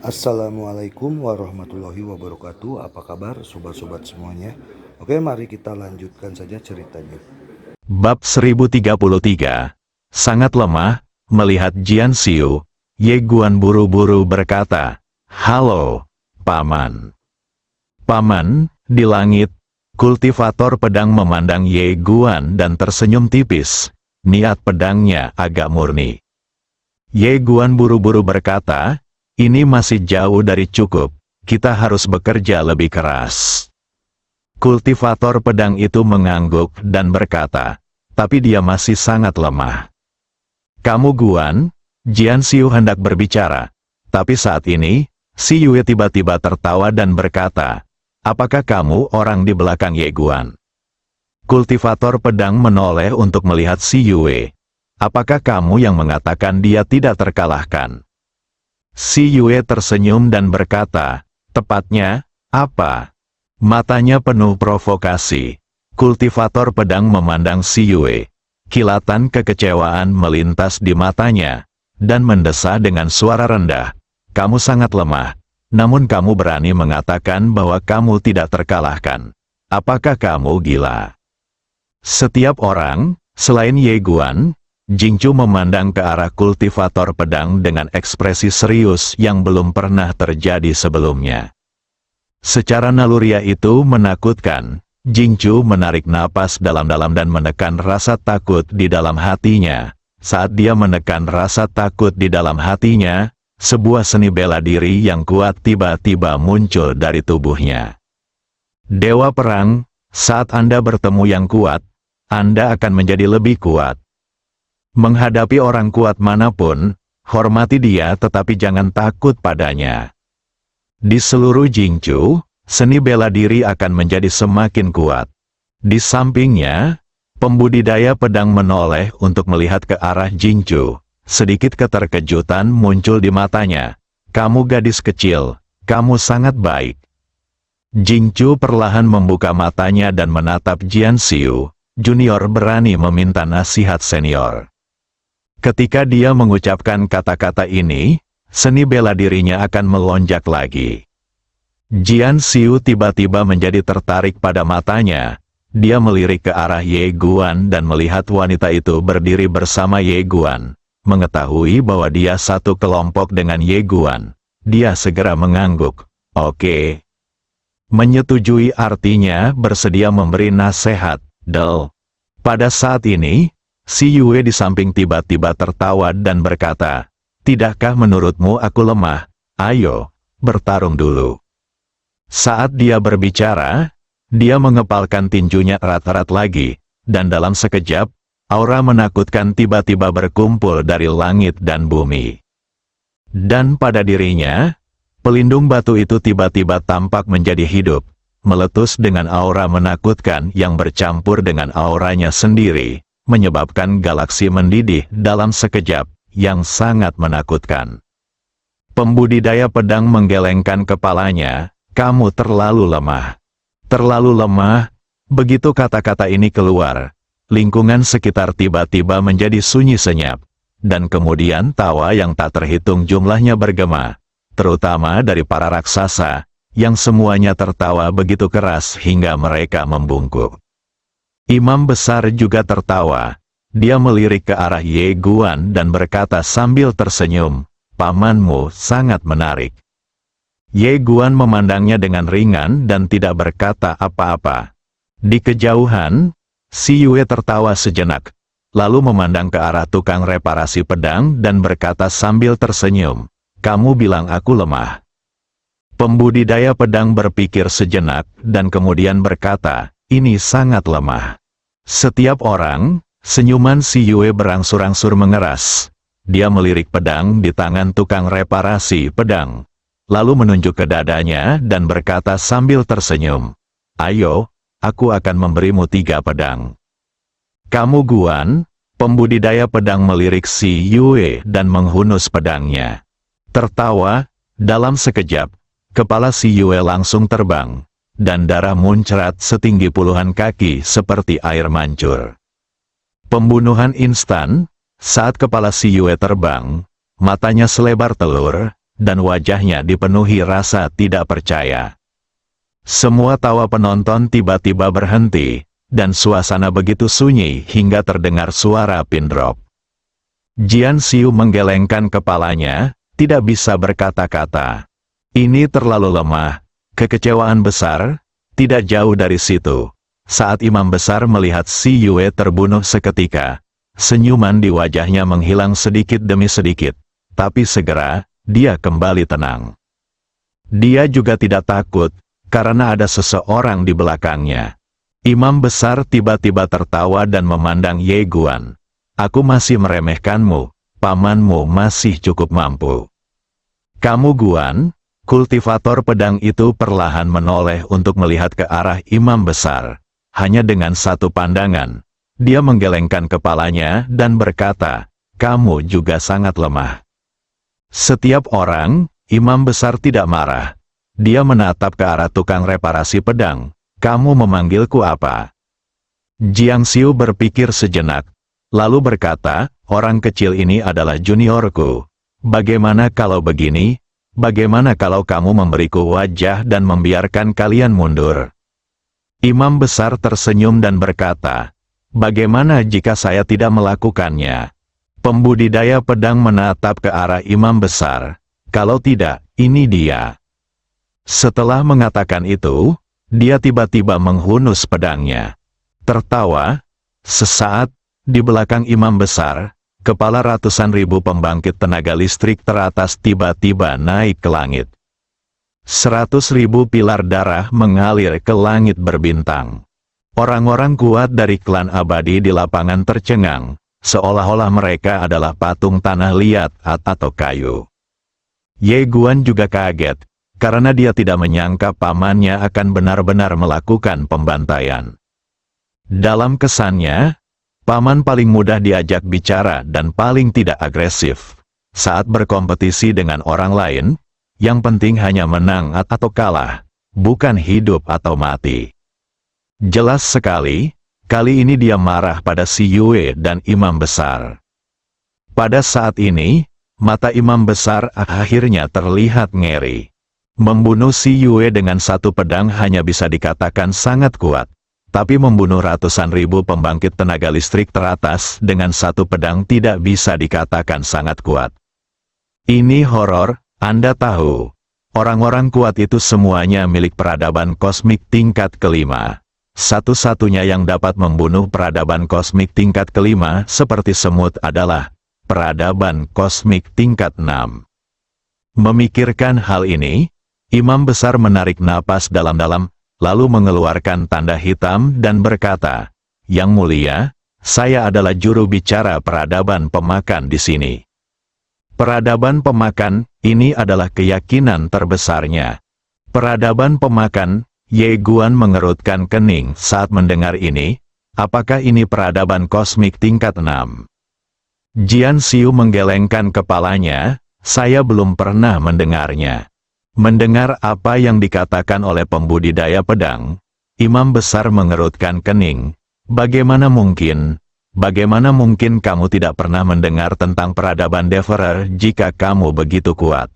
Assalamualaikum warahmatullahi wabarakatuh. Apa kabar sobat-sobat semuanya? Oke, mari kita lanjutkan saja ceritanya. Bab 1033. Sangat lemah, melihat Jian Xiu, Ye Guan buru-buru berkata, "Halo, Paman." Paman, di langit, kultivator pedang memandang Ye Guan dan tersenyum tipis. Niat pedangnya agak murni. Ye Guan buru-buru berkata, "Ini masih jauh dari cukup, kita harus bekerja lebih keras." Kultivator pedang itu mengangguk dan berkata, "Tapi dia masih sangat lemah." "Kamu Guan?" Jian Xiu hendak berbicara. Tapi saat ini, Si Yue tiba-tiba tertawa dan berkata, "Apakah kamu orang di belakang Ye Guan?" Kultivator pedang menoleh untuk melihat Si Yue. "Apakah kamu yang mengatakan dia tidak terkalahkan?" Si Yue tersenyum dan berkata, "Tepatnya, apa?" Matanya penuh provokasi. Kultivator pedang memandang Si Yue. Kilatan kekecewaan melintas di matanya, dan mendesah dengan suara rendah, "Kamu sangat lemah, namun kamu berani mengatakan bahwa kamu tidak terkalahkan. Apakah kamu gila?" Setiap orang, selain Ye Guan, Jingchu memandang ke arah kultivator pedang dengan ekspresi serius yang belum pernah terjadi sebelumnya. Secara naluriah itu menakutkan. Jingchu menarik napas dalam-dalam dan menekan rasa takut di dalam hatinya. Saat dia menekan rasa takut di dalam hatinya, sebuah seni bela diri yang kuat tiba-tiba muncul dari tubuhnya. Dewa Perang, saat Anda bertemu yang kuat, Anda akan menjadi lebih kuat. Menghadapi orang kuat manapun, hormati dia tetapi jangan takut padanya. Di seluruh Jingchu, seni bela diri akan menjadi semakin kuat. Di sampingnya, pembudidaya pedang menoleh untuk melihat ke arah Jingchu. Sedikit keterkejutan muncul di matanya. "Kamu gadis kecil, kamu sangat baik." Jingchu perlahan membuka matanya dan menatap Jian Xiu. Junior berani meminta nasihat senior. Ketika dia mengucapkan kata-kata ini, seni bela dirinya akan melonjak lagi. Jian Xiu tiba-tiba menjadi tertarik pada matanya. Dia melirik ke arah Ye Guan dan melihat wanita itu berdiri bersama Ye Guan. Mengetahui bahwa dia satu kelompok dengan Ye Guan, dia segera mengangguk. "Oke." Menyetujui artinya bersedia memberi nasihat. Pada saat ini, Si Yue di samping tiba-tiba tertawa dan berkata, "Tidakkah menurutmu aku lemah? Ayo, bertarung dulu." Saat dia berbicara, dia mengepalkan tinjunya erat-erat lagi, dan dalam sekejap, aura menakutkan tiba-tiba berkumpul dari langit dan bumi. Dan pada dirinya, pelindung batu itu tiba-tiba tampak menjadi hidup, meletus dengan aura menakutkan yang bercampur dengan auranya sendiri, menyebabkan galaksi mendidih dalam sekejap, yang sangat menakutkan. Pembudidaya pedang menggelengkan kepalanya, "Kamu terlalu lemah. Terlalu lemah." Begitu kata-kata ini keluar, lingkungan sekitar tiba-tiba menjadi sunyi senyap, dan kemudian tawa yang tak terhitung jumlahnya bergema, terutama dari para raksasa, yang semuanya tertawa begitu keras hingga mereka membungkuk. Imam besar juga tertawa. Dia melirik ke arah Ye Guan dan berkata sambil tersenyum, "Pamanmu sangat menarik." Ye Guan memandangnya dengan ringan dan tidak berkata apa-apa. Di kejauhan, Si Yue tertawa sejenak, lalu memandang ke arah tukang reparasi pedang dan berkata sambil tersenyum, "Kamu bilang aku lemah." Pembudidaya pedang berpikir sejenak dan kemudian berkata, "Ini sangat lemah." Setiap orang, senyuman Si Yue berangsur-angsur mengeras. Dia melirik pedang di tangan tukang reparasi pedang, lalu menunjuk ke dadanya dan berkata sambil tersenyum, "Ayo, aku akan memberimu 3 pedang." "Kamu Guan?" Pembudidaya pedang melirik Si Yue dan menghunus pedangnya. Tertawa, dalam sekejap, kepala Si Yue langsung terbang, dan darah muncrat setinggi puluhan kaki seperti air mancur. Pembunuhan instan. Saat kepala Si Yue terbang, matanya selebar telur, dan wajahnya dipenuhi rasa tidak percaya. Semua tawa penonton tiba-tiba berhenti, dan suasana begitu sunyi hingga terdengar suara pin drop. Jian Xiu menggelengkan kepalanya, tidak bisa berkata-kata. Ini terlalu lemah. Kekecewaan besar, tidak jauh dari situ. Saat imam besar melihat Si Yue terbunuh seketika, senyuman di wajahnya menghilang sedikit demi sedikit, tapi segera, dia kembali tenang. Dia juga tidak takut, karena ada seseorang di belakangnya. Imam besar tiba-tiba tertawa dan memandang Ye Guan. Aku masih meremehkanmu, pamanmu masih cukup mampu. Kamu Guan? Kultivator pedang itu perlahan menoleh untuk melihat ke arah imam besar. Hanya dengan satu pandangan, dia menggelengkan kepalanya dan berkata, kamu juga sangat lemah. Setiap orang, imam besar tidak marah. Dia menatap ke arah tukang reparasi pedang. Kamu memanggilku apa? Jiang Xiu berpikir sejenak, lalu berkata, orang kecil ini adalah juniorku. Bagaimana kalau begini? Bagaimana kalau kamu memberiku wajah dan membiarkan kalian mundur? Imam besar tersenyum dan berkata, bagaimana jika saya tidak melakukannya? Pembudidaya pedang menatap ke arah imam besar. Kalau tidak, ini dia. Setelah mengatakan itu, dia tiba-tiba menghunus pedangnya. Tertawa, sesaat, di belakang imam besar, kepala ratusan ribu pembangkit tenaga listrik teratas tiba-tiba naik ke langit. 100.000 pilar darah mengalir ke langit berbintang. Orang-orang kuat dari klan abadi di lapangan tercengang, seolah-olah mereka adalah patung tanah liat atau kayu. Ye Guan juga kaget, karena dia tidak menyangka pamannya akan benar-benar melakukan pembantaian. Dalam kesannya, paman paling mudah diajak bicara dan paling tidak agresif. Saat berkompetisi dengan orang lain, yang penting hanya menang atau kalah, bukan hidup atau mati. Jelas sekali, kali ini dia marah pada Si Yue dan imam besar. Pada saat ini, mata imam besar akhirnya terlihat ngeri. Membunuh Si Yue dengan satu pedang hanya bisa dikatakan sangat kuat. Tapi membunuh ratusan ribu pembangkit tenaga listrik teratas dengan satu pedang tidak bisa dikatakan sangat kuat. Ini horor, Anda tahu. Orang-orang kuat itu semuanya milik peradaban kosmik tingkat kelima. Satu-satunya yang dapat membunuh peradaban kosmik tingkat kelima seperti semut adalah peradaban kosmik tingkat 6. Memikirkan hal ini, imam besar menarik napas dalam-dalam, lalu mengeluarkan tanda hitam dan berkata, Yang mulia, saya adalah juru bicara peradaban pemakan di sini. Peradaban pemakan, ini adalah keyakinan terbesarnya. Peradaban pemakan, Ye Guan mengerutkan kening saat mendengar ini, apakah ini peradaban kosmik tingkat 6? Jian Xiu menggelengkan kepalanya, saya belum pernah mendengarnya. Mendengar apa yang dikatakan oleh pembudidaya pedang, imam besar mengerutkan kening. Bagaimana mungkin kamu tidak pernah mendengar tentang peradaban Deverer jika kamu begitu kuat?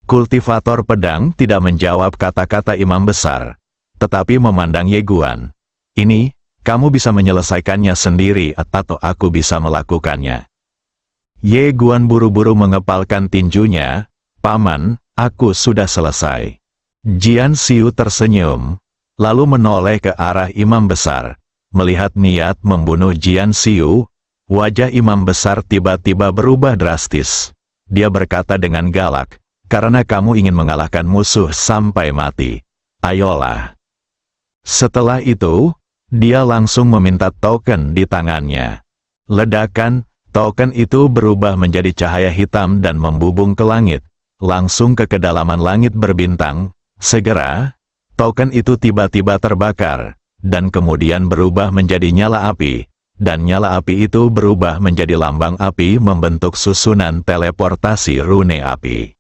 Kultivator pedang tidak menjawab kata-kata imam besar, tetapi memandang Ye Guan. Ini, kamu bisa menyelesaikannya sendiri atau aku bisa melakukannya. Ye Guan buru-buru mengepalkan tinjunya, Paman, aku sudah selesai. Jian Xiu tersenyum, lalu menoleh ke arah imam besar. Melihat niat membunuh Jian Xiu, wajah imam besar tiba-tiba berubah drastis. Dia berkata dengan galak, karena kamu ingin mengalahkan musuh sampai mati. Ayolah. Setelah itu, dia langsung meminta token di tangannya. Ledakan, token itu berubah menjadi cahaya hitam dan membubung ke langit. Langsung ke kedalaman langit berbintang, segera, token itu tiba-tiba terbakar, dan kemudian berubah menjadi nyala api, dan nyala api itu berubah menjadi lambang api membentuk susunan teleportasi rune api.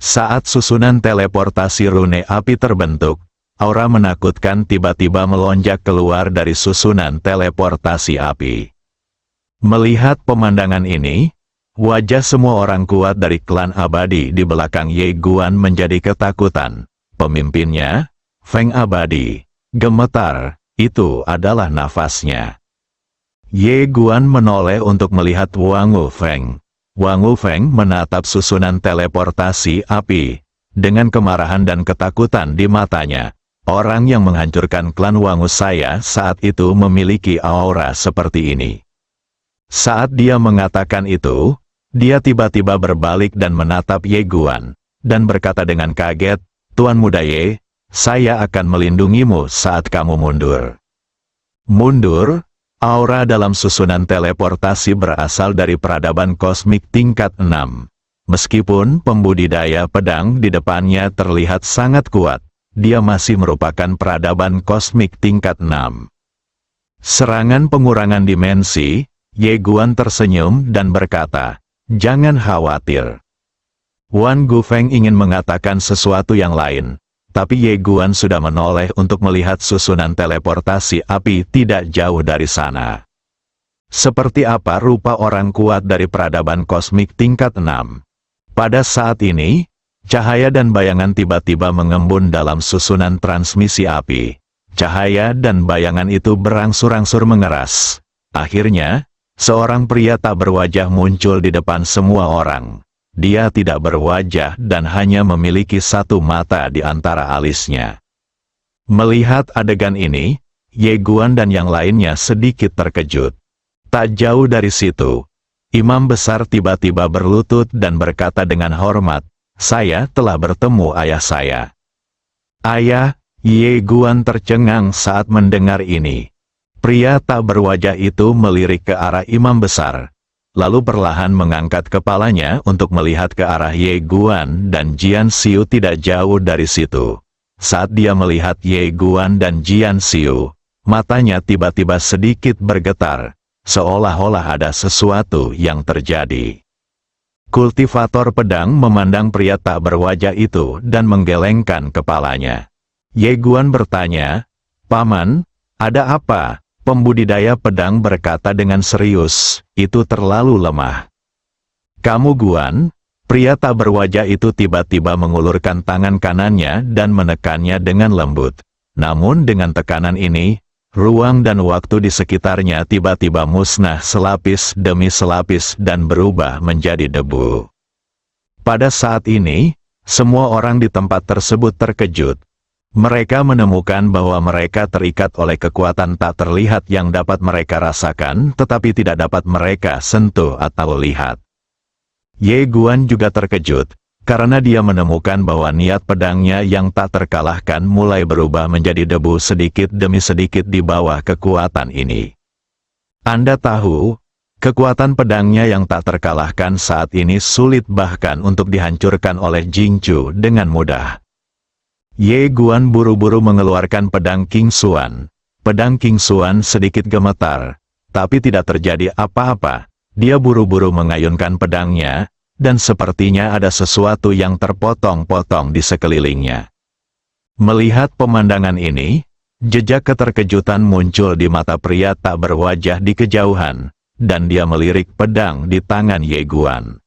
Saat susunan teleportasi rune api terbentuk, aura menakutkan tiba-tiba melonjak keluar dari susunan teleportasi api. Melihat pemandangan ini, Wajah semua orang kuat dari klan abadi di belakang Ye Guan menjadi ketakutan. Pemimpinnya, Feng Abadi, gemetar, itu adalah nafasnya. Ye Guan menoleh untuk melihat Wang Wufeng. Wang Wufeng menatap susunan teleportasi api, dengan kemarahan dan ketakutan di matanya. Orang yang menghancurkan klan Wangu saya saat itu memiliki aura seperti ini. Saat dia mengatakan itu, dia tiba-tiba berbalik dan menatap Ye Guan, dan berkata dengan kaget, "Tuan Muda Ye, saya akan melindungimu saat kamu mundur." Mundur? Aura dalam susunan teleportasi berasal dari peradaban kosmik tingkat 6. Meskipun pembudidaya pedang di depannya terlihat sangat kuat, dia masih merupakan peradaban kosmik tingkat 6. Serangan pengurangan dimensi. Ye Guan tersenyum dan berkata, "Jangan khawatir." Wan Gufeng ingin mengatakan sesuatu yang lain, tapi Ye Guan sudah menoleh untuk melihat susunan teleportasi api tidak jauh dari sana. Seperti apa rupa orang kuat dari peradaban kosmik tingkat 6? Pada saat ini, cahaya dan bayangan tiba-tiba mengembun dalam susunan transmisi api. Cahaya dan bayangan itu berangsur-angsur mengeras. Akhirnya, seorang pria tak berwajah muncul di depan semua orang. Dia tidak berwajah dan hanya memiliki satu mata di antara alisnya. Melihat adegan ini, Ye Guan dan yang lainnya sedikit terkejut. Tak jauh dari situ, imam besar tiba-tiba berlutut dan berkata dengan hormat, "Saya telah bertemu ayah saya." "Ayah?" Ye Guan tercengang saat mendengar ini. Pria tak berwajah itu melirik ke arah imam besar, lalu perlahan mengangkat kepalanya untuk melihat ke arah Ye Guan dan Jian Xiu tidak jauh dari situ. Saat dia melihat Ye Guan dan Jian Xiu, matanya tiba-tiba sedikit bergetar, seolah-olah ada sesuatu yang terjadi. Kultivator pedang memandang pria tak berwajah itu dan menggelengkan kepalanya. Ye Guan bertanya, "Paman, ada apa?" Pembudidaya pedang berkata dengan serius, "Itu terlalu lemah." "Kamu Guan?" Pria tak berwajah itu tiba-tiba mengulurkan tangan kanannya dan menekannya dengan lembut. Namun dengan tekanan ini, ruang dan waktu di sekitarnya tiba-tiba musnah selapis demi selapis dan berubah menjadi debu. Pada saat ini, semua orang di tempat tersebut terkejut. Mereka menemukan bahwa mereka terikat oleh kekuatan tak terlihat yang dapat mereka rasakan tetapi tidak dapat mereka sentuh atau lihat. Ye Guan juga terkejut, karena dia menemukan bahwa niat pedangnya yang tak terkalahkan mulai berubah menjadi debu sedikit demi sedikit di bawah kekuatan ini. Anda tahu, kekuatan pedangnya yang tak terkalahkan saat ini sulit bahkan untuk dihancurkan oleh Jingchu dengan mudah. Ye Guan buru-buru mengeluarkan pedang King Xuan. Pedang King Xuan sedikit gemetar, tapi tidak terjadi apa-apa. Dia buru-buru mengayunkan pedangnya, dan sepertinya ada sesuatu yang terpotong-potong di sekelilingnya. Melihat pemandangan ini, jejak keterkejutan muncul di mata pria tak berwajah di kejauhan, dan dia melirik pedang di tangan Ye Guan.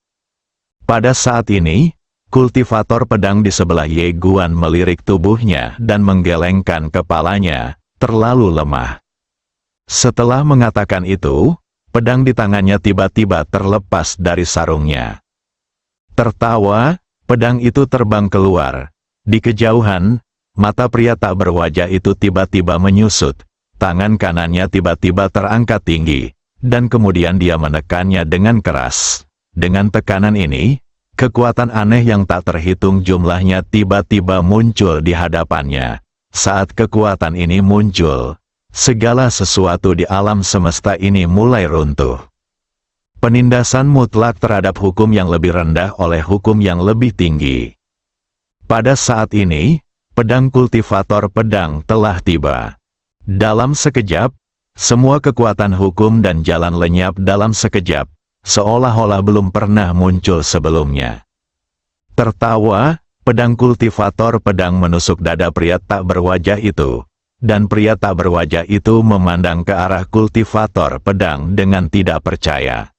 Pada saat ini, kultivator pedang di sebelah Ye Guan melirik tubuhnya dan menggelengkan kepalanya, terlalu lemah. Setelah mengatakan itu, pedang di tangannya tiba-tiba terlepas dari sarungnya. Tertawa, pedang itu terbang keluar. Di kejauhan, mata pria tak berwajah itu tiba-tiba menyusut. Tangan kanannya tiba-tiba terangkat tinggi, dan kemudian dia menekannya dengan keras. Dengan tekanan ini, kekuatan aneh yang tak terhitung jumlahnya tiba-tiba muncul di hadapannya. Saat kekuatan ini muncul, segala sesuatu di alam semesta ini mulai runtuh. Penindasan mutlak terhadap hukum yang lebih rendah oleh hukum yang lebih tinggi. Pada saat ini, pedang kultivator pedang telah tiba. Dalam sekejap, semua kekuatan hukum dan jalan lenyap dalam sekejap, seolah-olah belum pernah muncul sebelumnya. Tertawa, pedang kultivator pedang menusuk dada pria tak berwajah itu, dan pria tak berwajah itu memandang ke arah kultivator pedang dengan tidak percaya.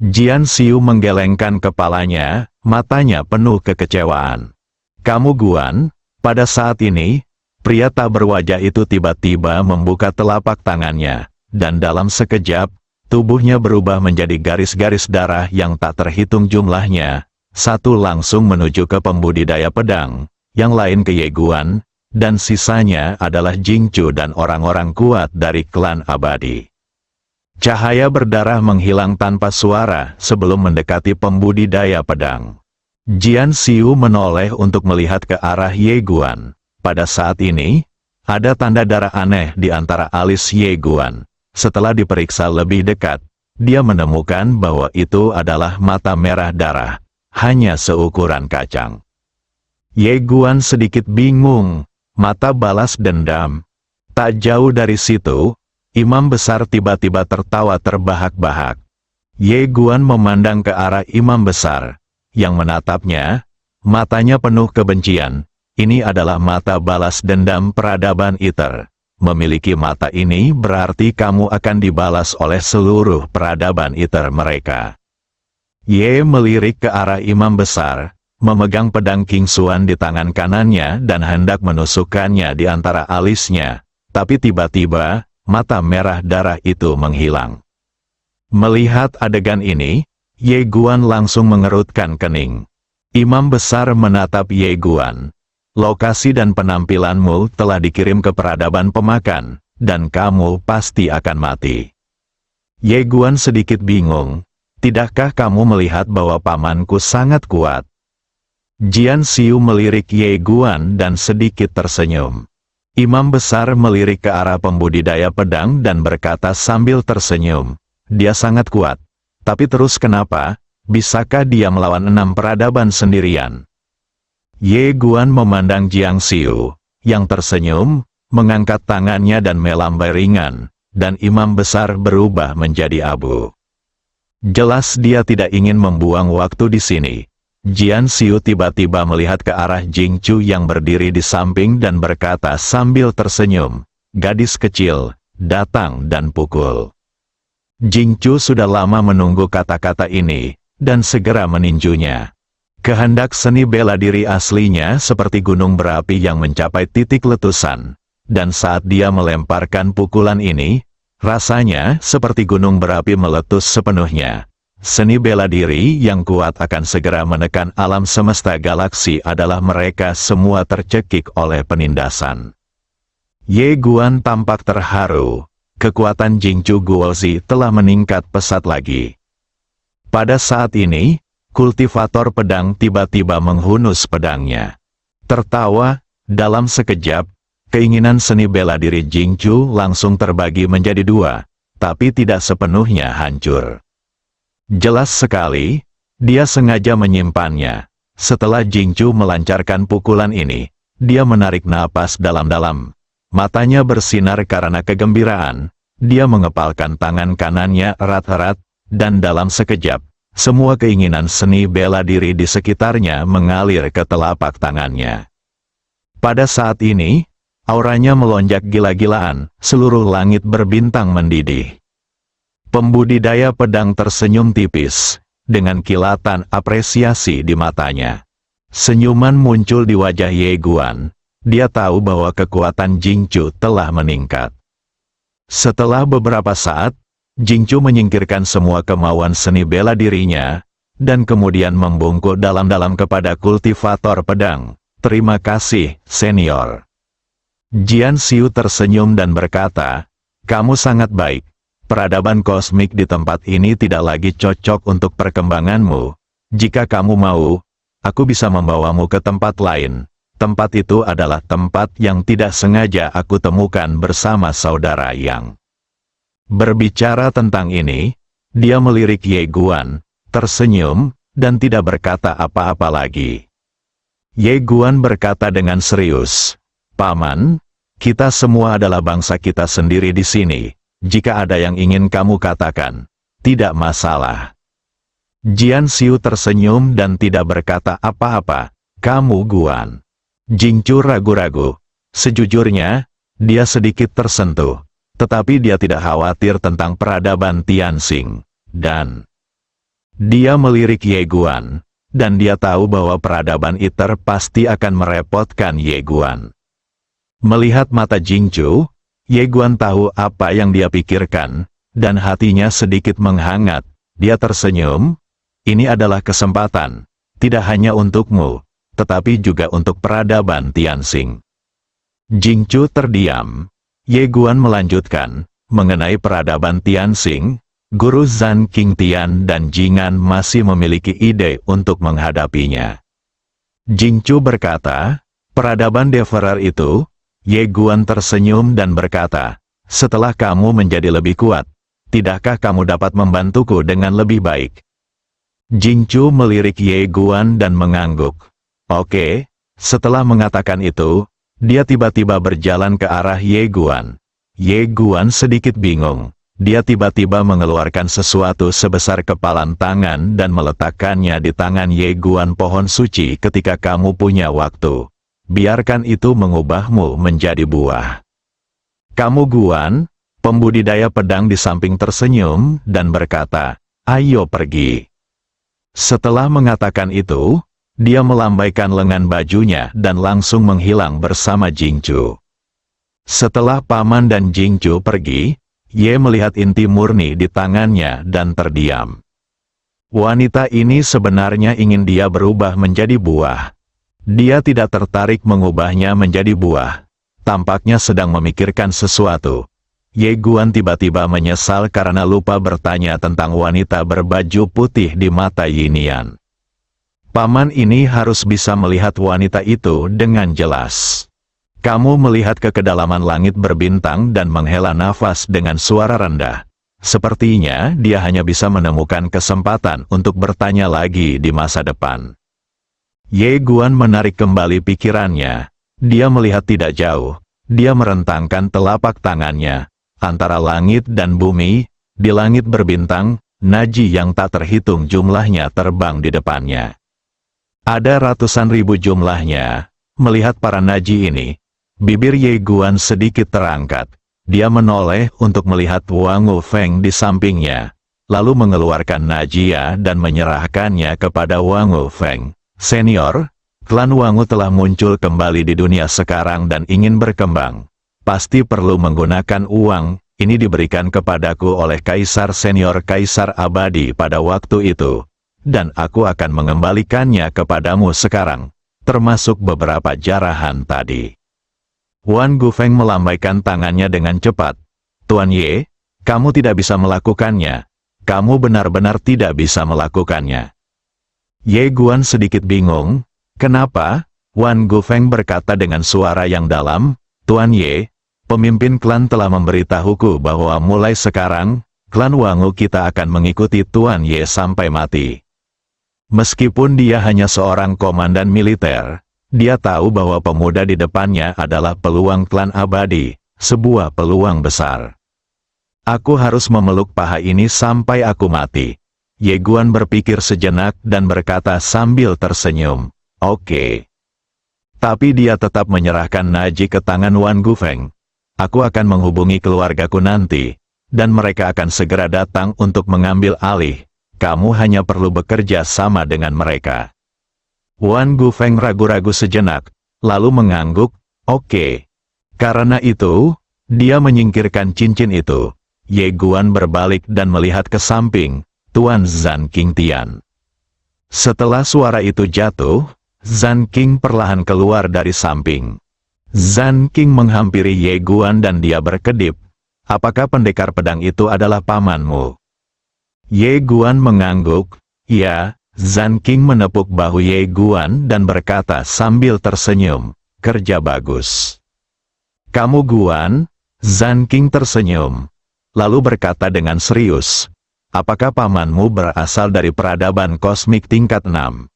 Jian Xiu menggelengkan kepalanya, matanya penuh kekecewaan. Kamu Guan? Pada saat ini, pria tak berwajah itu tiba-tiba membuka telapak tangannya, dan dalam sekejap, tubuhnya berubah menjadi garis-garis darah yang tak terhitung jumlahnya. Satu langsung menuju ke pembudidaya pedang, yang lain ke Ye Guan, dan sisanya adalah Jingchu dan orang-orang kuat dari klan abadi. Cahaya berdarah menghilang tanpa suara sebelum mendekati pembudidaya pedang. Jian Xiu menoleh untuk melihat ke arah Ye Guan. Pada saat ini, ada tanda darah aneh di antara alis Ye Guan. Setelah diperiksa lebih dekat, dia menemukan bahwa itu adalah mata merah darah, hanya seukuran kacang. Ye Guan sedikit bingung, mata balas dendam. Tak jauh dari situ, imam besar tiba-tiba tertawa terbahak-bahak. Ye Guan memandang ke arah imam besar, yang menatapnya, matanya penuh kebencian. Ini adalah mata balas dendam peradaban Iter. Memiliki mata ini berarti kamu akan dibalas oleh seluruh peradaban Iter mereka. Ye melirik ke arah imam besar, memegang pedang King Xuan di tangan kanannya dan hendak menusukkannya di antara alisnya. Tapi tiba-tiba, mata merah darah itu menghilang. Melihat adegan ini, Ye Guan langsung mengerutkan kening. Imam besar menatap Ye Guan. Lokasi dan penampilanmu telah dikirim ke peradaban pemakan, dan kamu pasti akan mati. Ye Guan sedikit bingung. Tidakkah kamu melihat bahwa pamanku sangat kuat? Jian Xiu melirik Ye Guan dan sedikit tersenyum. Imam besar melirik ke arah pembudidaya pedang dan berkata sambil tersenyum, dia sangat kuat. Tapi terus kenapa? Bisakah dia melawan 6 peradaban sendirian? Ye Guan memandang Jiang Xiu, yang tersenyum, mengangkat tangannya dan melambai ringan, dan imam besar berubah menjadi abu. Jelas dia tidak ingin membuang waktu di sini. Jian Xiu tiba-tiba melihat ke arah Jingchu yang berdiri di samping dan berkata sambil tersenyum, gadis kecil, datang dan pukul. Jingchu sudah lama menunggu kata-kata ini, dan segera meninjunya. Kehendak seni bela diri aslinya seperti gunung berapi yang mencapai titik letusan, dan saat dia melemparkan pukulan ini, rasanya seperti gunung berapi meletus sepenuhnya. Seni bela diri yang kuat akan segera menekan alam semesta galaksi adalah mereka semua tercekik oleh penindasan. Ye Guan tampak terharu. Kekuatan Jingchu Guozi telah meningkat pesat lagi. Pada saat ini, kultivator pedang tiba-tiba menghunus pedangnya. Tertawa, dalam sekejap, keinginan seni bela diri Jingchu langsung terbagi menjadi 2, tapi tidak sepenuhnya hancur. Jelas sekali, dia sengaja menyimpannya. Setelah Jingchu melancarkan pukulan ini, dia menarik napas dalam-dalam. Matanya bersinar karena kegembiraan. Dia mengepalkan tangan kanannya erat-erat, dan dalam sekejap, semua keinginan seni bela diri di sekitarnya mengalir ke telapak tangannya. Pada saat ini, auranya melonjak gila-gilaan, seluruh langit berbintang mendidih. Pembudidaya pedang tersenyum tipis, dengan kilatan apresiasi di matanya. Senyuman muncul di wajah Ye Guan. Dia tahu bahwa kekuatan Jingchu telah meningkat. Setelah beberapa saat, Jingchu menyingkirkan semua kemauan seni bela dirinya, dan kemudian membungkuk dalam-dalam kepada kultivator pedang. Terima kasih, senior. Jian Xiu tersenyum dan berkata, kamu sangat baik. Peradaban kosmik di tempat ini tidak lagi cocok untuk perkembanganmu. Jika kamu mau, aku bisa membawamu ke tempat lain. Tempat itu adalah tempat yang tidak sengaja aku temukan bersama saudara Yang. Berbicara tentang ini, dia melirik Ye Guan, tersenyum, dan tidak berkata apa-apa lagi. Ye Guan berkata dengan serius, Paman, kita semua adalah bangsa kita sendiri di sini. Jika ada yang ingin kamu katakan, tidak masalah. Jian Xiu tersenyum dan tidak berkata apa-apa. Kamu Guan. Jingchu ragu-ragu. Sejujurnya, dia sedikit tersentuh. Tetapi dia tidak khawatir tentang peradaban Tianxing. Dan Dia melirik Ye Guan, dan dia tahu bahwa peradaban Iter pasti akan merepotkan Ye Guan. Melihat mata Jingchu, Ye Guan tahu apa yang dia pikirkan, dan hatinya sedikit menghangat. Dia tersenyum. Ini adalah kesempatan, tidak hanya untukmu, tetapi juga untuk peradaban Tianxing. Jingchu terdiam. Ye Guan melanjutkan, mengenai peradaban Tianxing, Guru Zhan Qingtian dan Jingan masih memiliki ide untuk menghadapinya. Jingchu berkata, peradaban Deverer itu. Ye Guan tersenyum dan berkata, setelah kamu menjadi lebih kuat, tidakkah kamu dapat membantuku dengan lebih baik? Jingchu melirik Ye Guan dan mengangguk. Oke. Setelah mengatakan itu, dia tiba-tiba berjalan ke arah Ye Guan. Ye Guan sedikit bingung. Dia tiba-tiba mengeluarkan sesuatu sebesar kepalan tangan dan meletakkannya di tangan Ye Guan. Pohon suci ketika kamu punya waktu. Biarkan itu mengubahmu menjadi buah. Kamu Guan, pembudidaya pedang di samping tersenyum dan berkata, ayo pergi. Setelah mengatakan itu, dia melambaikan lengan bajunya dan langsung menghilang bersama Jingchu. Setelah paman dan Jingchu pergi, Ye melihat inti murni di tangannya dan terdiam. Wanita ini sebenarnya ingin dia berubah menjadi buah. Dia tidak tertarik mengubahnya menjadi buah. Tampaknya sedang memikirkan sesuatu. Ye Guan tiba-tiba menyesal karena lupa bertanya tentang wanita berbaju putih di mata Yinian. Paman ini harus bisa melihat wanita itu dengan jelas. Kamu melihat ke kedalaman langit berbintang dan menghela nafas dengan suara rendah. Sepertinya dia hanya bisa menemukan kesempatan untuk bertanya lagi di masa depan. Ye Guan menarik kembali pikirannya. Dia melihat tidak jauh. Dia merentangkan telapak tangannya. Antara langit dan bumi, di langit berbintang, Naji yang tak terhitung jumlahnya terbang di depannya. Ada ratusan ribu jumlahnya. Melihat para Naji ini, bibir Ye Guan sedikit terangkat. Dia menoleh untuk melihat Wang Feng di sampingnya, lalu mengeluarkan Najia dan menyerahkannya kepada Wang Feng. Senior, klan Wangu telah muncul kembali di dunia sekarang dan ingin berkembang. Pasti perlu menggunakan uang, ini diberikan kepadaku oleh Kaisar Senior Kaisar Abadi pada waktu itu. Dan aku akan mengembalikannya kepadamu sekarang, termasuk beberapa jarahan tadi. Wan Gufeng melambaikan tangannya dengan cepat. Tuan Ye, kamu tidak bisa melakukannya. Kamu benar-benar tidak bisa melakukannya. Ye Guan sedikit bingung. Kenapa? Wan Gufeng berkata dengan suara yang dalam, Tuan Ye, pemimpin klan telah memberitahuku bahwa mulai sekarang, klan Wangu kita akan mengikuti Tuan Ye sampai mati. Meskipun dia hanya seorang komandan militer, dia tahu bahwa pemuda di depannya adalah peluang klan abadi, sebuah peluang besar. Aku harus memeluk paha ini sampai aku mati. Ye Guan berpikir sejenak dan berkata sambil tersenyum, oke. Tapi dia tetap menyerahkan Naji ke tangan Wan Gufeng. Aku akan menghubungi keluargaku nanti, dan mereka akan segera datang untuk mengambil alih. Kamu hanya perlu bekerja sama dengan mereka. Wan Gufeng ragu-ragu sejenak, lalu mengangguk, oke. Karena itu, dia menyingkirkan cincin itu. Ye Guan berbalik dan melihat ke samping. Tuan Zhan Qingtian. Setelah suara itu jatuh, Zhan Qing perlahan keluar dari samping. Zhan Qing menghampiri Ye Guan dan dia berkedip. Apakah pendekar pedang itu adalah pamanmu? Ye Guan mengangguk. Ya. Zhan Qing menepuk bahu Ye Guan dan berkata sambil tersenyum, kerja bagus. Kamu Guan? Zhan Qing tersenyum. Lalu berkata dengan serius. Apakah pamanmu berasal dari peradaban kosmik tingkat 6?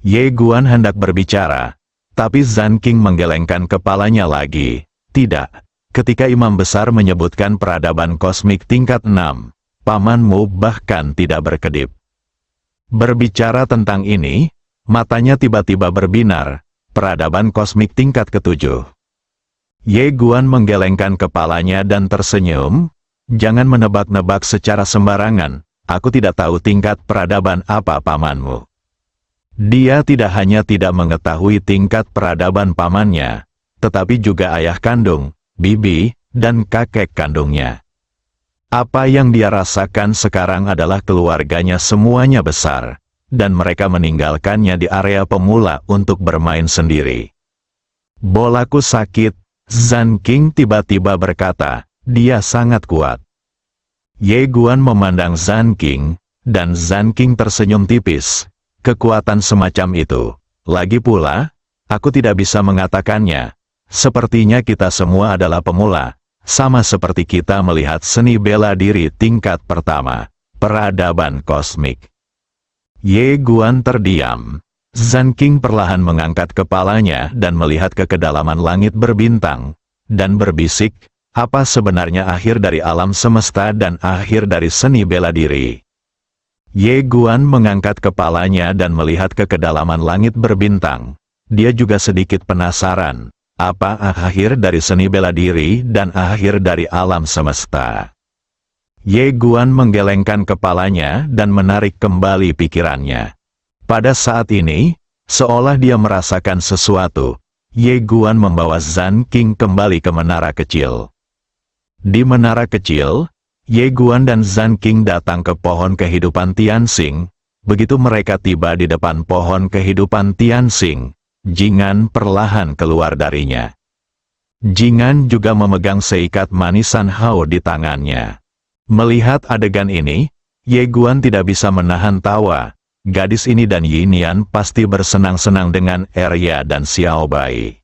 Ye Guan hendak berbicara, tapi Zhan Qing menggelengkan kepalanya lagi. Tidak. Ketika imam besar menyebutkan peradaban kosmik tingkat 6, pamanmu bahkan tidak berkedip. Berbicara tentang ini, matanya tiba-tiba berbinar, peradaban kosmik tingkat ke-7. Ye Guan menggelengkan kepalanya dan tersenyum. Jangan menebak-nebak secara sembarangan, aku tidak tahu tingkat peradaban apa pamanmu. Dia tidak hanya tidak mengetahui tingkat peradaban pamannya, tetapi juga ayah kandung, bibi, dan kakek kandungnya. Apa yang dia rasakan sekarang adalah keluarganya semuanya besar, dan mereka meninggalkannya di area pemula untuk bermain sendiri. Bolaku sakit, Zhan King tiba-tiba berkata, dia sangat kuat. Ye Guan memandang Zhan King, dan Zhan King tersenyum tipis. Kekuatan semacam itu, lagi pula, aku tidak bisa mengatakannya. Sepertinya kita semua adalah pemula. Sama seperti kita melihat seni bela diri tingkat pertama, peradaban kosmik. Ye Guan terdiam. Zhan King perlahan mengangkat kepalanya dan melihat ke kedalaman langit berbintang, dan berbisik, apa sebenarnya akhir dari alam semesta dan akhir dari seni bela diri? Ye Guan mengangkat kepalanya dan melihat ke kedalaman langit berbintang. Dia juga sedikit penasaran. Apa akhir dari seni bela diri dan akhir dari alam semesta? Ye Guan menggelengkan kepalanya dan menarik kembali pikirannya. Pada saat ini, seolah dia merasakan sesuatu, Ye Guan membawa Zhan King kembali ke menara kecil. Di menara kecil, Ye Guan dan Zhan King datang ke pohon kehidupan Tianxing. Begitu mereka tiba di depan pohon kehidupan Tianxing, Jingan perlahan keluar darinya. Jingan juga memegang seikat manisan hao di tangannya. Melihat adegan ini, Ye Guan tidak bisa menahan tawa. Gadis ini dan Yinian pasti bersenang-senang dengan Arya dan Xiao Bai.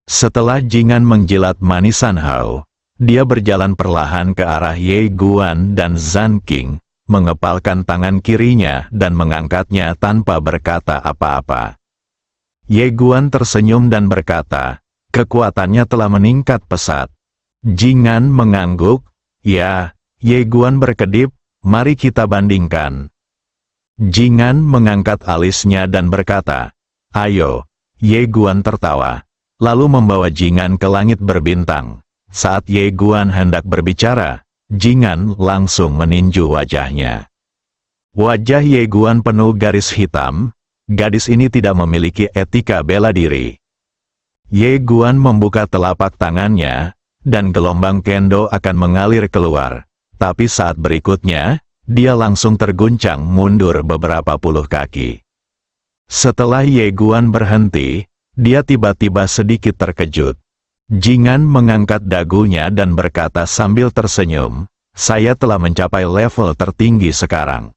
Setelah Jingan menjilat manisan hao, dia berjalan perlahan ke arah Ye Guan dan Zhan King, mengepalkan tangan kirinya dan mengangkatnya tanpa berkata apa-apa. Ye Guan tersenyum dan berkata, kekuatannya telah meningkat pesat. Jingan mengangguk, ya. Ye Guan berkedip, mari kita bandingkan. Jingan mengangkat alisnya dan berkata, ayo. Ye Guan tertawa, lalu membawa Jingan ke langit berbintang. Saat Ye Guan hendak berbicara, Jingan langsung meninju wajahnya. Wajah Ye Guan penuh garis hitam. Gadis ini tidak memiliki etika bela diri. Ye Guan membuka telapak tangannya, dan gelombang kendo akan mengalir keluar. Tapi saat berikutnya, dia langsung terguncang mundur beberapa puluh kaki. Setelah Ye Guan berhenti, dia tiba-tiba sedikit terkejut. Jingan mengangkat dagunya dan berkata sambil tersenyum, saya telah mencapai level tertinggi sekarang.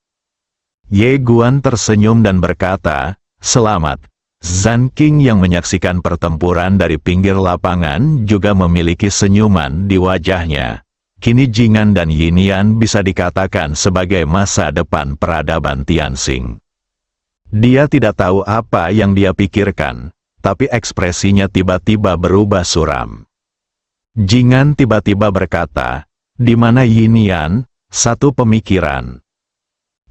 Ye Guan tersenyum dan berkata, selamat. Zhan King yang menyaksikan pertempuran dari pinggir lapangan juga memiliki senyuman di wajahnya. Kini Jingan dan Yinian bisa dikatakan sebagai masa depan peradaban Tianxing. Dia tidak tahu apa yang dia pikirkan, tapi ekspresinya tiba-tiba berubah suram. Jingan tiba-tiba berkata, di mana Yinian? Satu pemikiran.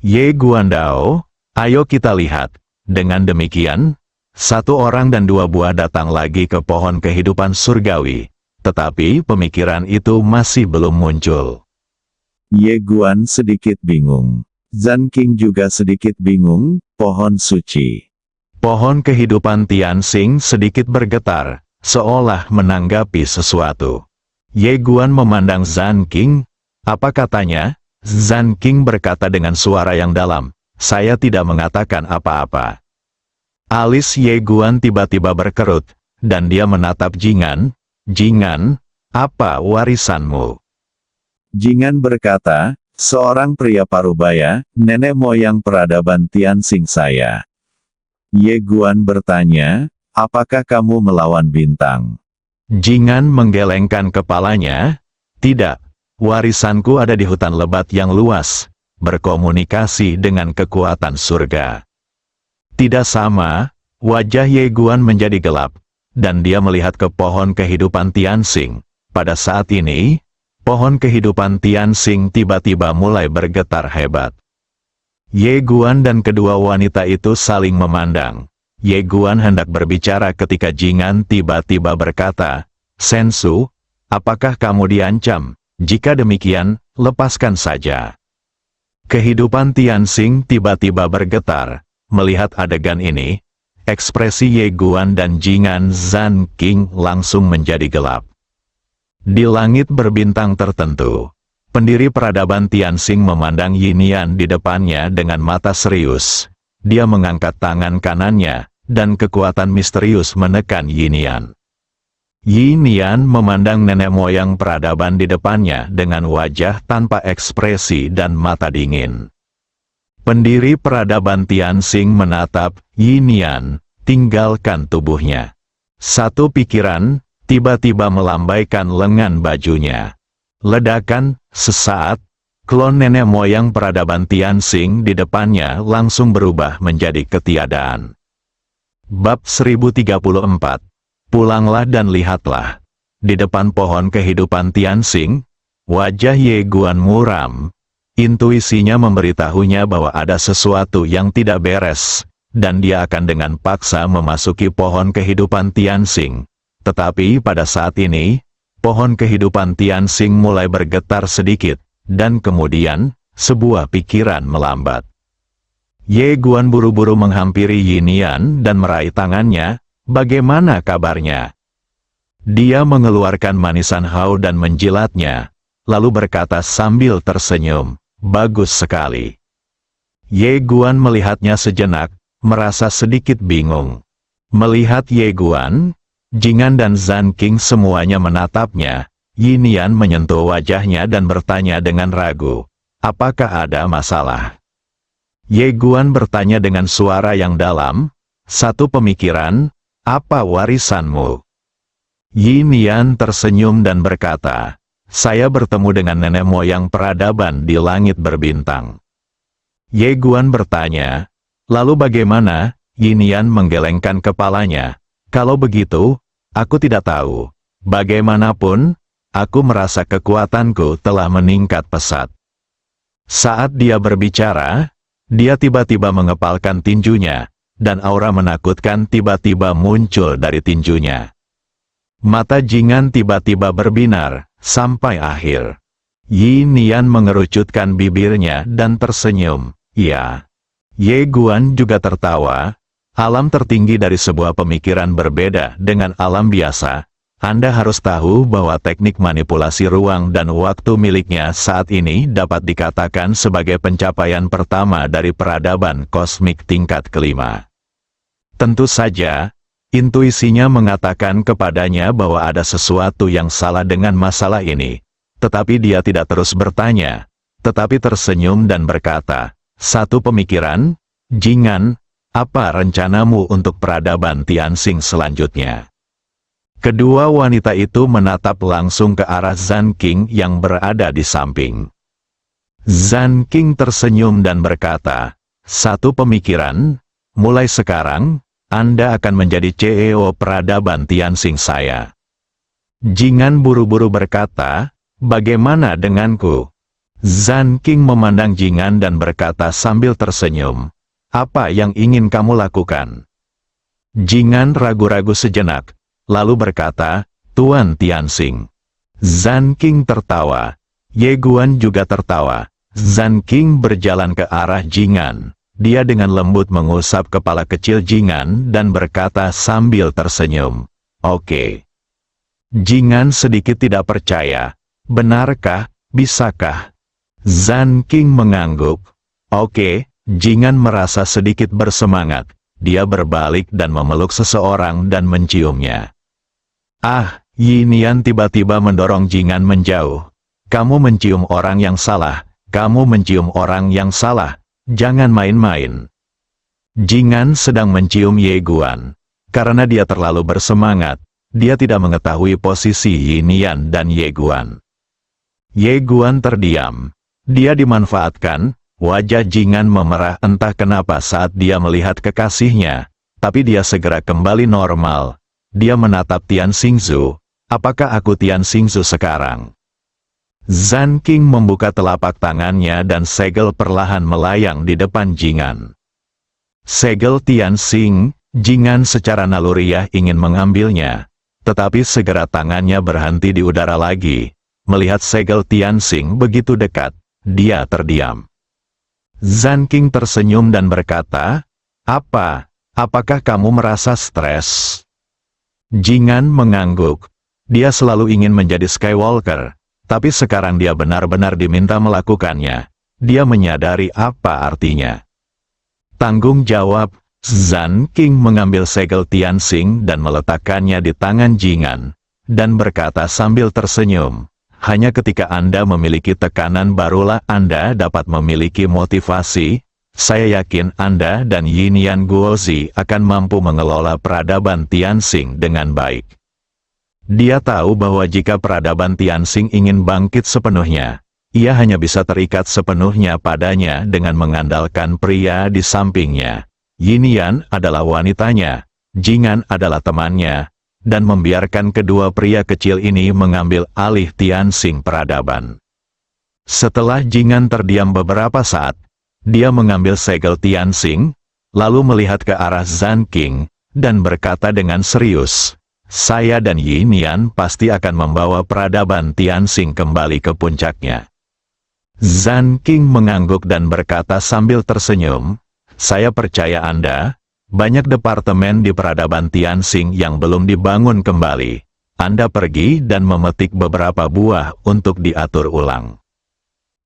Ye Guandao, ayo kita lihat. Dengan demikian, satu orang dan dua buah datang lagi ke pohon kehidupan surgawi, tetapi pemikiran itu masih belum muncul. Ye Guan sedikit bingung. Zhan King juga sedikit bingung, pohon suci. Pohon kehidupan Tianxing sedikit bergetar, seolah menanggapi sesuatu. Ye Guan memandang Zhan King, apa katanya? Zhan King berkata dengan suara yang dalam, saya tidak mengatakan apa-apa. Alis Ye Guan tiba-tiba berkerut, dan dia menatap Jingan. Jingan, apa warisanmu? Jingan berkata, seorang pria parubaya, nenek moyang peradaban Tianxing saya. Ye Guan bertanya, apakah kamu melawan bintang? Jingan menggelengkan kepalanya, tidak. Warisanku ada di hutan lebat yang luas, berkomunikasi dengan kekuatan surga. Tidak sama, wajah Ye Guan menjadi gelap, dan dia melihat ke pohon kehidupan Tianxing. Pada saat ini, pohon kehidupan Tianxing tiba-tiba mulai bergetar hebat. Ye Guan dan kedua wanita itu saling memandang. Ye Guan hendak berbicara ketika Jingan tiba-tiba berkata, Sensu, apakah kamu diancam? Jika demikian, lepaskan saja. Kehidupan Tianxing tiba-tiba bergetar. Melihat adegan ini, ekspresi Ye Guan dan Jingan Zhan King langsung menjadi gelap. Di langit berbintang tertentu, pendiri peradaban Tianxing memandang Yinian di depannya dengan mata serius. Dia mengangkat tangan kanannya, dan kekuatan misterius menekan Yinian. Yinian memandang nenek moyang peradaban di depannya dengan wajah tanpa ekspresi dan mata dingin. Pendiri peradaban Tianxing menatap Yinian, tinggalkan tubuhnya. Satu pikiran tiba-tiba melambaikan lengan bajunya. Ledakan, sesaat, klon nenek moyang peradaban Tianxing di depannya langsung berubah menjadi ketiadaan. Bab 1034. Pulanglah dan lihatlah. Di depan pohon kehidupan Tianxing, wajah Ye Guan muram. Intuisinya memberitahunya bahwa ada sesuatu yang tidak beres, dan dia akan dengan paksa memasuki pohon kehidupan Tianxing. Tetapi pada saat ini, pohon kehidupan Tianxing mulai bergetar sedikit, dan kemudian, sebuah pikiran melambat. Ye Guan buru-buru menghampiri Yinian dan meraih tangannya. Bagaimana kabarnya? Dia mengeluarkan manisan hao dan menjilatnya, lalu berkata sambil tersenyum, bagus sekali. Ye Guan melihatnya sejenak, merasa sedikit bingung. Melihat Ye Guan, Jingan dan Zhan King semuanya menatapnya. Yinian menyentuh wajahnya dan bertanya dengan ragu, apakah ada masalah? Ye Guan bertanya dengan suara yang dalam, satu pemikiran, apa warisanmu? Yinian tersenyum dan berkata, saya bertemu dengan nenek moyang peradaban di langit berbintang. Ye Guan bertanya, lalu bagaimana? Yinian menggelengkan kepalanya, kalau begitu, aku tidak tahu. Bagaimanapun, aku merasa kekuatanku telah meningkat pesat. Saat dia berbicara, dia tiba-tiba mengepalkan tinjunya, dan aura menakutkan tiba-tiba muncul dari tinjunya. Mata Jingan tiba-tiba berbinar, sampai akhir. Yinian mengerucutkan bibirnya dan tersenyum, ya. Ye Guan juga tertawa, alam tertinggi dari sebuah pemikiran berbeda dengan alam biasa. Anda harus tahu bahwa teknik manipulasi ruang dan waktu miliknya saat ini dapat dikatakan sebagai pencapaian pertama dari peradaban kosmik tingkat kelima. Tentu saja, intuisinya mengatakan kepadanya bahwa ada sesuatu yang salah dengan masalah ini. Tetapi dia tidak terus bertanya, tetapi tersenyum dan berkata, satu pemikiran, Jingan, apa rencanamu untuk peradaban Tianxing selanjutnya? Kedua wanita itu menatap langsung ke arah Zhan King yang berada di samping. Zhan King tersenyum dan berkata, satu pemikiran, mulai sekarang, Anda akan menjadi CEO peradaban Tianxing saya. Jingan buru-buru berkata, bagaimana denganku? Zhan King memandang Jingan dan berkata sambil tersenyum, apa yang ingin kamu lakukan? Jingan ragu-ragu sejenak, lalu berkata, Tuan Tianxing. Zhan King tertawa. Ye Guan juga tertawa. Zhan King berjalan ke arah Jingan. Dia dengan lembut mengusap kepala kecil Jingan dan berkata sambil tersenyum, oke. Jingan sedikit tidak percaya. Benarkah? Bisakah? Zhan King mengangguk. Oke. Jingan merasa sedikit bersemangat. Dia berbalik dan memeluk seseorang dan menciumnya. Ah, Yinian tiba-tiba mendorong Jingan menjauh. Kamu mencium orang yang salah. Kamu mencium orang yang salah. Jangan main-main. Jingan sedang mencium Ye Guan. Karena dia terlalu bersemangat, dia tidak mengetahui posisi Yinian dan Ye Guan. Ye Guan terdiam. Dia dimanfaatkan. Wajah Jingan memerah entah kenapa saat dia melihat kekasihnya, tapi dia segera kembali normal. Dia menatap Tianxingzu. Apakah aku Tianxingzu sekarang? Zhan King membuka telapak tangannya dan segel perlahan melayang di depan Jingan. Segel Tianxing, Jingan secara naluriah ingin mengambilnya, tetapi segera tangannya berhenti di udara lagi. Melihat segel Tianxing begitu dekat, dia terdiam. Zan King tersenyum dan berkata, "Apa? Apakah kamu merasa stres?" Jingan mengangguk. Dia selalu ingin menjadi Skywalker, tapi sekarang dia benar-benar diminta melakukannya. Dia menyadari apa artinya. Tanggung jawab. Zan King mengambil segel Tianxing dan meletakkannya di tangan Jingan, dan berkata sambil tersenyum, "Hanya ketika Anda memiliki tekanan barulah Anda dapat memiliki motivasi. Saya yakin Anda dan Yinyan Guozi akan mampu mengelola peradaban Tianxing dengan baik." Dia tahu bahwa jika peradaban Tianxing ingin bangkit sepenuhnya, ia hanya bisa terikat sepenuhnya padanya dengan mengandalkan pria di sampingnya. Yinyan adalah wanitanya, Jingan adalah temannya, dan membiarkan kedua pria kecil ini mengambil alih Tianxing peradaban. Setelah Jingan terdiam beberapa saat, dia mengambil segel Tianxing, lalu melihat ke arah Zan King, dan berkata dengan serius, "Saya dan Yinyan pasti akan membawa peradaban Tianxing kembali ke puncaknya." Zan King mengangguk dan berkata sambil tersenyum, "Saya percaya Anda, banyak departemen di peradaban Tianxing yang belum dibangun kembali. Anda pergi dan memetik beberapa buah untuk diatur ulang."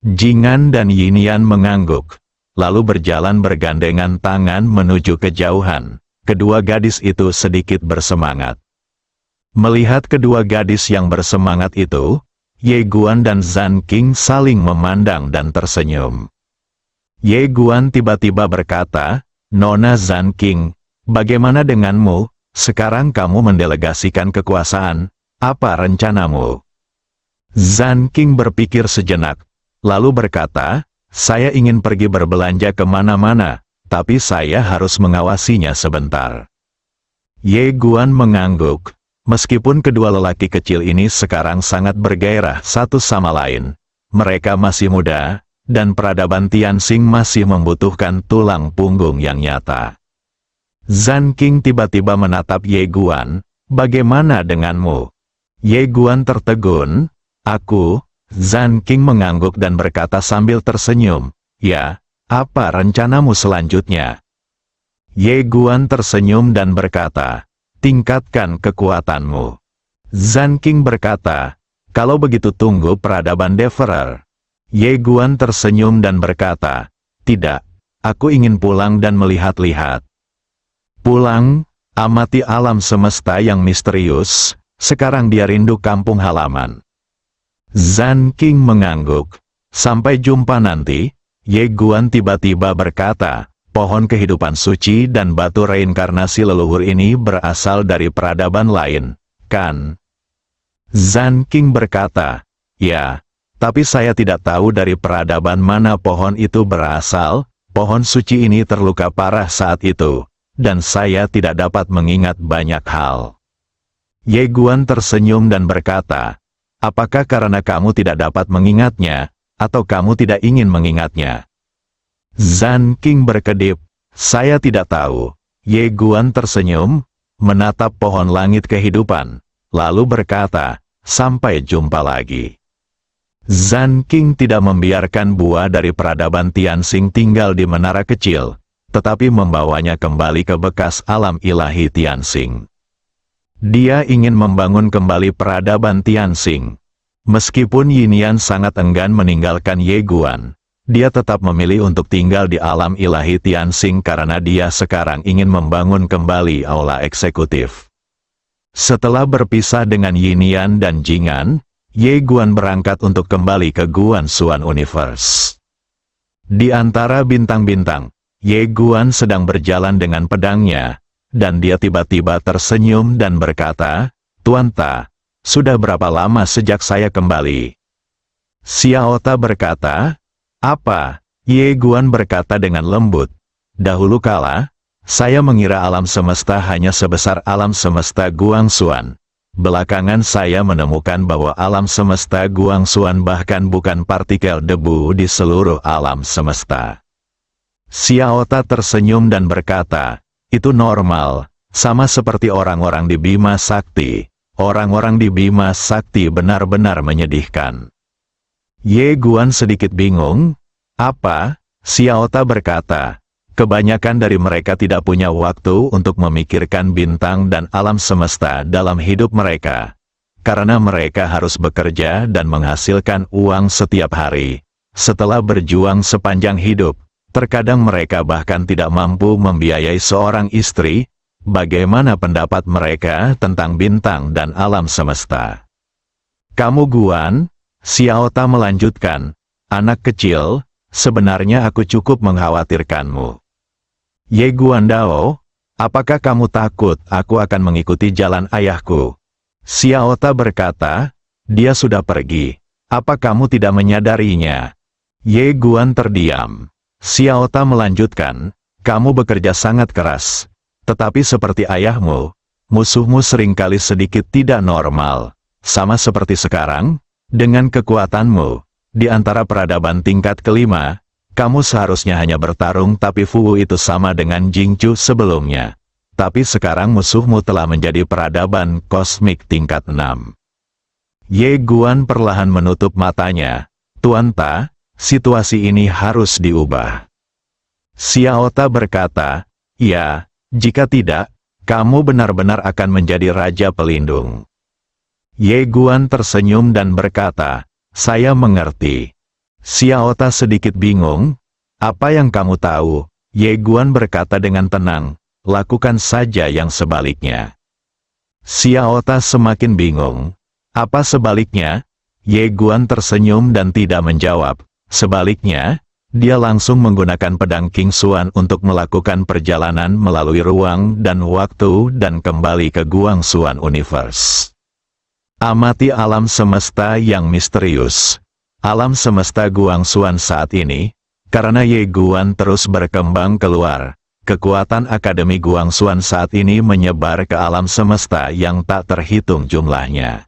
Jingan dan Yinyan mengangguk, lalu berjalan bergandengan tangan menuju kejauhan. Kedua gadis itu sedikit bersemangat. Melihat kedua gadis yang bersemangat itu, Ye Guan dan Zan King saling memandang dan tersenyum. Ye Guan tiba-tiba berkata, "Nona Zan King, bagaimana denganmu? Sekarang kamu mendelegasikan kekuasaan, apa rencanamu?" Zan King berpikir sejenak, lalu berkata, "Saya ingin pergi berbelanja kemana-mana, tapi saya harus mengawasinya sebentar." Ye Guan mengangguk. Meskipun kedua lelaki kecil ini sekarang sangat bergairah satu sama lain, mereka masih muda, dan peradaban Tianxing masih membutuhkan tulang punggung yang nyata. Zan King tiba-tiba menatap Ye Guan, "Bagaimana denganmu?" Ye Guan tertegun. "Aku..." Zan King mengangguk dan berkata sambil tersenyum, "Ya, apa rencanamu selanjutnya?" Ye Guan tersenyum dan berkata, "Tingkatkan kekuatanmu." Zan King berkata, "Kalau begitu tunggu peradaban Deverer." Ye Guan tersenyum dan berkata, "Tidak, aku ingin pulang dan melihat-lihat." Pulang, amati alam semesta yang misterius, sekarang dia rindu kampung halaman. Zan King mengangguk. "Sampai jumpa nanti." Ye Guan tiba-tiba berkata, "Pohon kehidupan suci dan batu reinkarnasi leluhur ini berasal dari peradaban lain, kan?" Zan King berkata, "Ya. Tapi saya tidak tahu dari peradaban mana pohon itu berasal. Pohon suci ini terluka parah saat itu, dan saya tidak dapat mengingat banyak hal." Ye Guan tersenyum dan berkata, "Apakah karena kamu tidak dapat mengingatnya, atau kamu tidak ingin mengingatnya?" Zan King berkedip, "Saya tidak tahu." Ye Guan tersenyum, menatap pohon langit kehidupan, lalu berkata, "Sampai jumpa lagi." Zan King tidak membiarkan buah dari peradaban Tianxing tinggal di menara kecil, tetapi membawanya kembali ke bekas alam ilahi Tianxing. Dia ingin membangun kembali peradaban Tianxing. Meskipun Yinyan sangat enggan meninggalkan Ye Guan, dia tetap memilih untuk tinggal di alam ilahi Tianxing karena dia sekarang ingin membangun kembali aula eksekutif. Setelah berpisah dengan Yinyan dan Jingan, Ye Guan berangkat untuk kembali ke Guan Xuan Universe. Di antara bintang-bintang, Ye Guan sedang berjalan dengan pedangnya, dan dia tiba-tiba tersenyum dan berkata, "Tuan Ta, sudah berapa lama sejak saya kembali?" Xiao Ta berkata, "Apa?" Ye Guan berkata dengan lembut, "Dahulu kala, saya mengira alam semesta hanya sebesar alam semesta Guangxuan. Belakangan saya menemukan bahwa alam semesta Guangxuan bahkan bukan partikel debu di seluruh alam semesta." Xiao Ta tersenyum dan berkata, "Itu normal, sama seperti orang-orang di Bima Sakti. Orang-orang di Bima Sakti benar-benar menyedihkan." Ye Guan sedikit bingung. "Apa?" Xiaota berkata, kebanyakan dari mereka tidak punya waktu untuk memikirkan bintang dan alam semesta dalam hidup mereka. Karena mereka harus bekerja dan menghasilkan uang setiap hari. Setelah berjuang sepanjang hidup, terkadang mereka bahkan tidak mampu membiayai seorang istri. Bagaimana pendapat mereka tentang bintang dan alam semesta? Kamu Guan, Xiaota melanjutkan, anak kecil, sebenarnya aku cukup mengkhawatirkanmu. Ye Guandao, apakah kamu takut aku akan mengikuti jalan ayahku? Xiaota berkata, dia sudah pergi. Apa kamu tidak menyadarinya? Ye Guan terdiam. Xiaota melanjutkan, kamu bekerja sangat keras. Tetapi seperti ayahmu, musuhmu seringkali sedikit tidak normal. Sama seperti sekarang, dengan kekuatanmu, di antara peradaban tingkat kelima, kamu seharusnya hanya bertarung tapi Fu itu sama dengan Jingchu sebelumnya. Tapi sekarang musuhmu telah menjadi peradaban kosmik tingkat 6. Ye Guan perlahan menutup matanya. Tuan Ta, situasi ini harus diubah. Xiaota berkata, ya. Jika tidak, kamu benar-benar akan menjadi raja pelindung. Ye Guan tersenyum dan berkata, saya mengerti. Xiaota sedikit bingung. Apa yang kamu tahu? Ye Guan berkata dengan tenang, lakukan saja yang sebaliknya. Xiaota semakin bingung. Apa sebaliknya? Ye Guan tersenyum dan tidak menjawab. Sebaliknya, dia langsung menggunakan pedang King Xuan untuk melakukan perjalanan melalui ruang dan waktu dan kembali ke Guang Xuan Universe. Amati alam semesta yang misterius. Alam semesta Guang Xuan saat ini, karena Ye Guan terus berkembang keluar, kekuatan Akademi Guang Xuan saat ini menyebar ke alam semesta yang tak terhitung jumlahnya.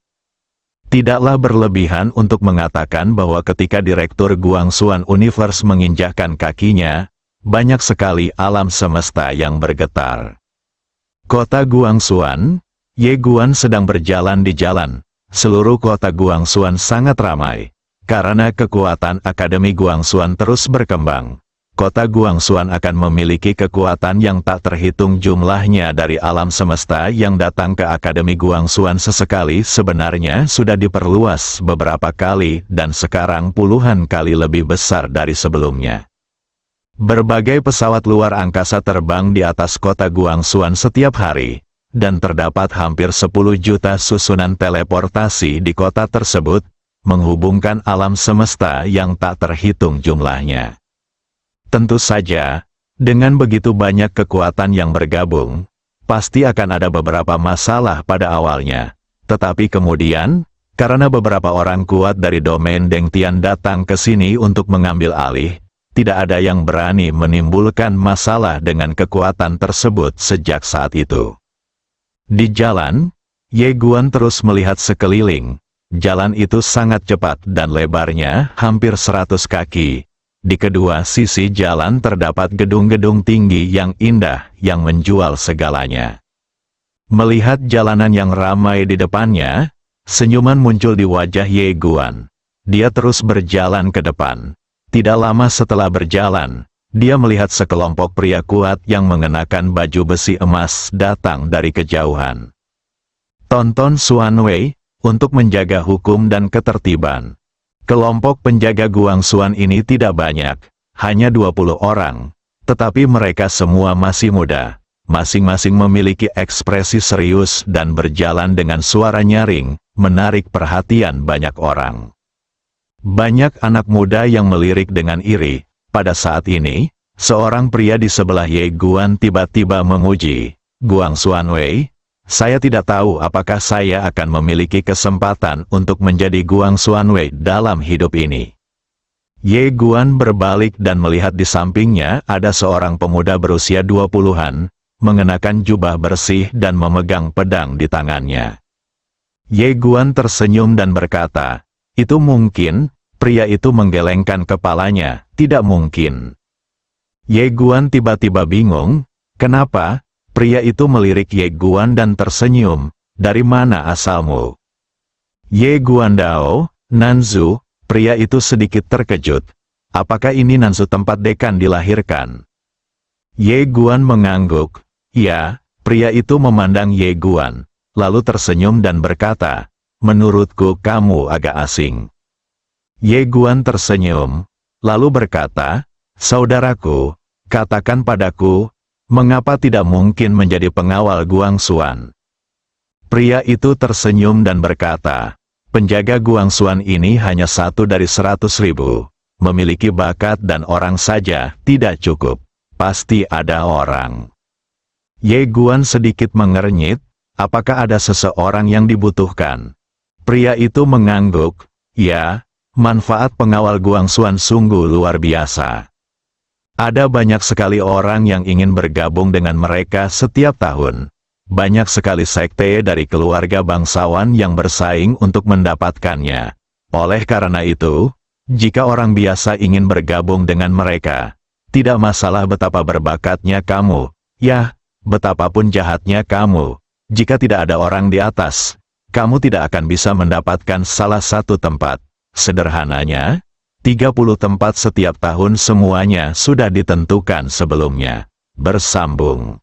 Tidaklah berlebihan untuk mengatakan bahwa ketika Direktur Guang Xuan Universe menginjakkan kakinya, banyak sekali alam semesta yang bergetar. Kota Guang Xuan, Ye Guan sedang berjalan di jalan. Seluruh kota Guang Xuan sangat ramai. Karena kekuatan Akademi Guang Xuan terus berkembang, kota Guang Xuan akan memiliki kekuatan yang tak terhitung jumlahnya dari alam semesta yang datang ke Akademi Guang Xuan sesekali sebenarnya sudah diperluas beberapa kali dan sekarang puluhan kali lebih besar dari sebelumnya. Berbagai pesawat luar angkasa terbang di atas kota Guang Xuan setiap hari, dan terdapat hampir 10 juta susunan teleportasi di kota tersebut, menghubungkan alam semesta yang tak terhitung jumlahnya. Tentu saja, dengan begitu banyak kekuatan yang bergabung, pasti akan ada beberapa masalah pada awalnya. Tetapi kemudian, karena beberapa orang kuat dari domain Dengtian datang ke sini untuk mengambil alih, tidak ada yang berani menimbulkan masalah dengan kekuatan tersebut sejak saat itu. Di jalan, Ye Guan terus melihat sekeliling. Jalan itu sangat cepat dan lebarnya hampir 100 kaki. Di kedua sisi jalan terdapat gedung-gedung tinggi yang indah yang menjual segalanya. Melihat jalanan yang ramai di depannya, senyuman muncul di wajah Ye Guan. Dia terus berjalan ke depan. Tidak lama setelah berjalan, dia melihat sekelompok pria kuat yang mengenakan baju besi emas datang dari kejauhan. Tonton Xuan Wei, untuk menjaga hukum dan ketertiban. Kelompok penjaga Guang Xuan ini tidak banyak, hanya 20 orang. Tetapi mereka semua masih muda. Masing-masing memiliki ekspresi serius dan berjalan dengan suara nyaring, menarik perhatian banyak orang. Banyak anak muda yang melirik dengan iri. Pada saat ini, seorang pria di sebelah Ye Guan tiba-tiba memuji, Guang Xuan Wei, saya tidak tahu apakah saya akan memiliki kesempatan untuk menjadi Guang Xuan Wei dalam hidup ini. Ye Guan berbalik dan melihat di sampingnya ada seorang pemuda berusia 20-an, mengenakan jubah bersih dan memegang pedang di tangannya. Ye Guan tersenyum dan berkata, itu mungkin, pria itu menggelengkan kepalanya, tidak mungkin. Ye Guan tiba-tiba bingung, kenapa? Pria itu melirik Ye Guan dan tersenyum, dari mana asalmu? Ye Guandao, Nanzu, pria itu sedikit terkejut. apakah ini Nansu tempat dekan dilahirkan? Ye Guan mengangguk. Ya, pria itu memandang Ye Guan, lalu tersenyum dan berkata, menurutku kamu agak asing. Ye Guan tersenyum, lalu berkata, saudaraku, katakan padaku, mengapa tidak mungkin menjadi pengawal Guangxuan? Pria itu tersenyum dan berkata, penjaga Guangxuan ini hanya 1 dari 100.000, memiliki bakat dan orang saja tidak cukup, pasti ada orang. Ye Guan sedikit mengernyit, apakah ada seseorang yang dibutuhkan? Pria itu mengangguk, ya, manfaat pengawal Guangxuan sungguh luar biasa. Ada banyak sekali orang yang ingin bergabung dengan mereka setiap tahun. Banyak sekali sekte dari keluarga bangsawan yang bersaing untuk mendapatkannya. Oleh karena itu, jika orang biasa ingin bergabung dengan mereka, tidak masalah betapa berbakatnya kamu, ya, betapapun jahatnya kamu. Jika tidak ada orang di atas, kamu tidak akan bisa mendapatkan salah satu tempat. Sederhananya, 30 tempat setiap tahun semuanya sudah ditentukan sebelumnya. Bersambung.